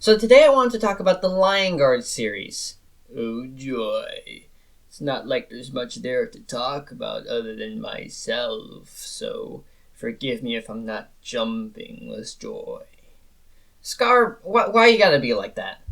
So today I want to talk about the Lion Guard series. Oh joy. It's not like there's much there to talk about other than myself, so forgive me if I'm not jumping with joy. Scar, why you gotta be like that?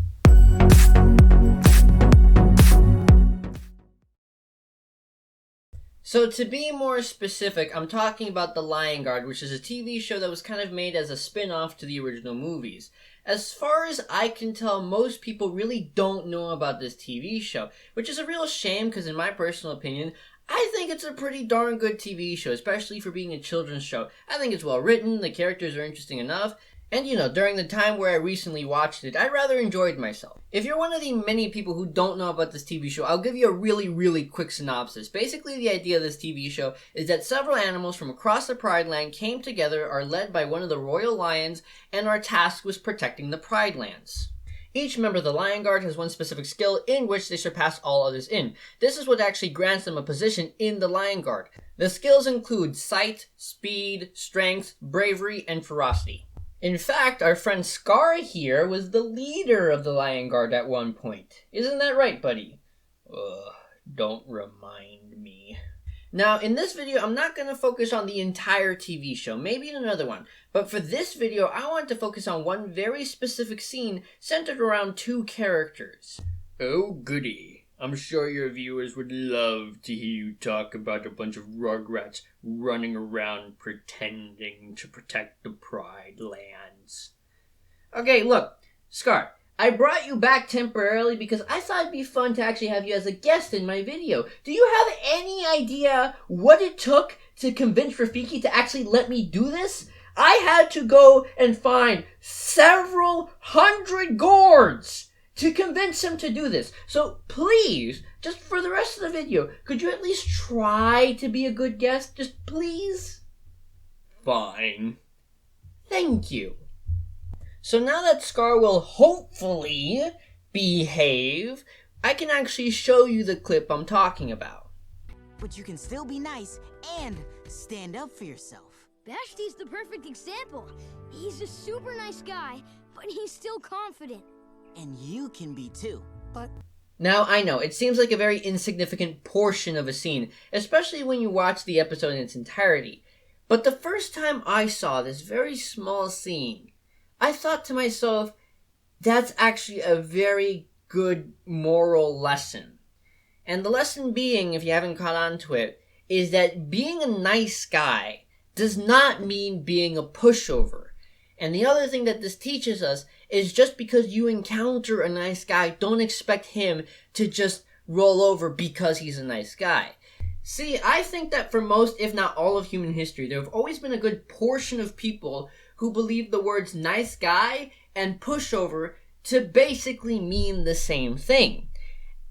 So to be more specific, I'm talking about The Lion Guard, which is a TV show that was kind of made as a spin-off to the original movies. As far as I can tell, most people really don't know about this TV show, which is a real shame because in my personal opinion, I think it's a pretty darn good TV show, especially for being a children's show. I think it's well written, the characters are interesting enough, and during the time where I recently watched it, I rather enjoyed myself. If you're one of the many people who don't know about this TV show, I'll give you a really quick synopsis. Basically, the idea of this TV show is that several animals from across the Pride Land came together, are led by one of the royal lions, and are tasked with protecting the Pride Lands. Each member of the Lion Guard has one specific skill in which they surpass all others in. This is what actually grants them a position in the Lion Guard. The skills include sight, speed, strength, bravery, and ferocity. In fact, our friend Scar here was the leader of the Lion Guard at one point. Isn't that right, buddy? Ugh, don't remind me. Now, in this video, I'm not going to focus on the entire TV show, maybe in another one. But for this video, I want to focus on one very specific scene centered around two characters. Oh, goody. I'm sure your viewers would love to hear you talk about a bunch of rugrats running around pretending to protect the Pride Lands. Okay, look, Scar, I brought you back temporarily because I thought it'd be fun to actually have you as a guest in my video. Do you have any idea what it took to convince Rafiki to actually let me do this? I had to go and find several hundred gourds to convince him to do this. So please, just for the rest of the video, could you at least try to be a good guest? Just please? Fine. Thank you. So now that Scar will hopefully behave, I can actually show you the clip I'm talking about. But you can still be nice and stand up for yourself. Vashti's the perfect example. He's a super nice guy, but he's still confident. And you can be too, but... Now, I know, it seems like a very insignificant portion of a scene, especially when you watch the episode in its entirety. But the first time I saw this very small scene, I thought to myself, that's actually a very good moral lesson. And the lesson being, if you haven't caught on to it, is that being a nice guy does not mean being a pushover. And the other thing that this teaches us is just because you encounter a nice guy, don't expect him to just roll over because he's a nice guy. See, I think that for most, if not all of human history, there have always been a good portion of people who believe the words nice guy and pushover to basically mean the same thing.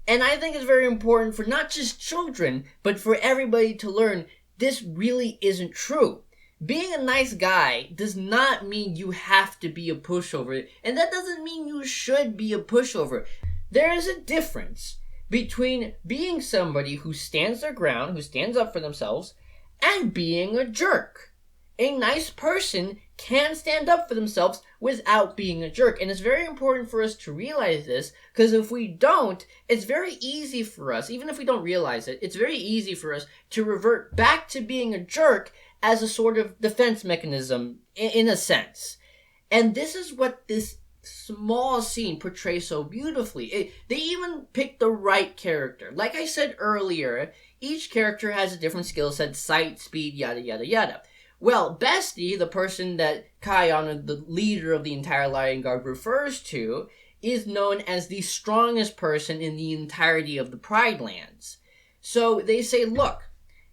And I think it's very important for not just children, but for everybody to learn this really isn't true. Being a nice guy does not mean you have to be a pushover, and that doesn't mean you should be a pushover. There is a difference between being somebody who stands their ground, who stands up for themselves, and being a jerk. A nice person can stand up for themselves without being a jerk, and it's very important for us to realize this, because if we don't, it's very easy for us, even if we don't realize it, it's very easy for us to revert back to being a jerk as a sort of defense mechanism, in a sense. And this is what this small scene portrays so beautifully. They even picked the right character. Like I said earlier, each character has a different skill set, sight, speed, yada yada yada. Well, Bestie, the person that Kion, the leader of the entire Lion Guard, refers to, is known as the strongest person in the entirety of the Pride Lands. So they say, look,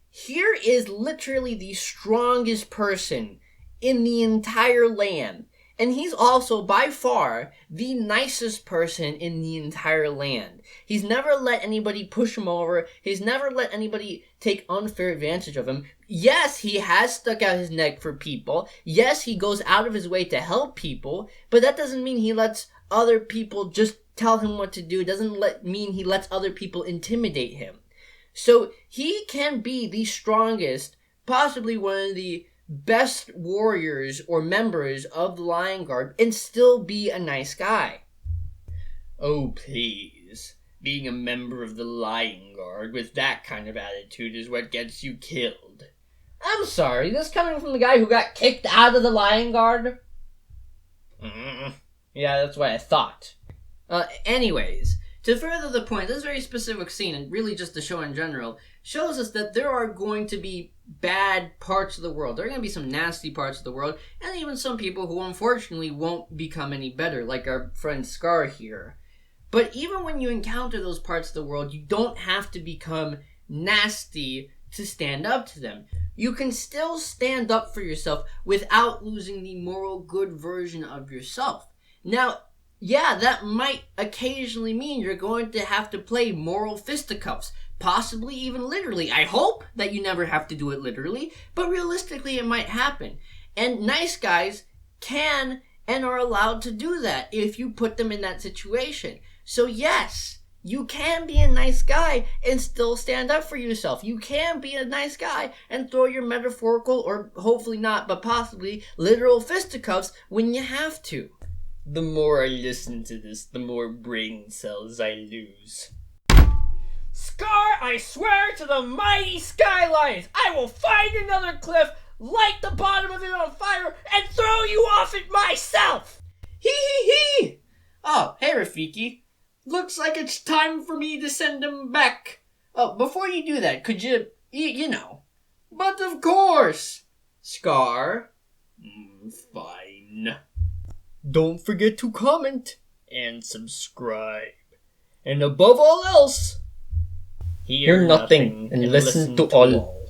here is literally the strongest person in the entire land. And he's also, by far, the nicest person in the entire land. He's never let anybody push him over. He's never let anybody take unfair advantage of him. Yes, he has stuck out his neck for people. Yes, he goes out of his way to help people. But that doesn't mean he lets other people just tell him what to do. It doesn't mean he lets other people intimidate him. So he can be the strongest, possibly one of the best warriors or members of the Lion Guard and still be a nice guy. Oh, please. Being a member of the Lion Guard with that kind of attitude is what gets you killed. I'm sorry, this coming from the guy who got kicked out of the Lion Guard? Yeah, that's what I thought. Anyways, to further the point, this very specific scene, and really just the show in general, shows us that there are going to be bad parts of the world. There are going to be some nasty parts of the world, and even some people who unfortunately won't become any better, like our friend Scar here. But even when you encounter those parts of the world, you don't have to become nasty to stand up to them. You can still stand up for yourself without losing the moral good version of yourself. Now, yeah, that might occasionally mean you're going to have to play moral fisticuffs, possibly even literally. I hope that you never have to do it literally, but realistically it might happen. And nice guys can and are allowed to do that if you put them in that situation. So yes, you can be a nice guy and still stand up for yourself. You can be a nice guy and throw your metaphorical, or hopefully not, but possibly literal fisticuffs when you have to. The more I listen to this, the more brain cells I lose. Scar, I swear to the mighty skylines, I will find another cliff, light the bottom of it on fire, and throw you off it myself! Hee hee hee! Oh, hey Rafiki. Looks like it's time for me to send him back. Oh, before you do that, could you know. But of course! Scar. Fine. Don't forget to comment and subscribe. And above all else, hear nothing and listen to all.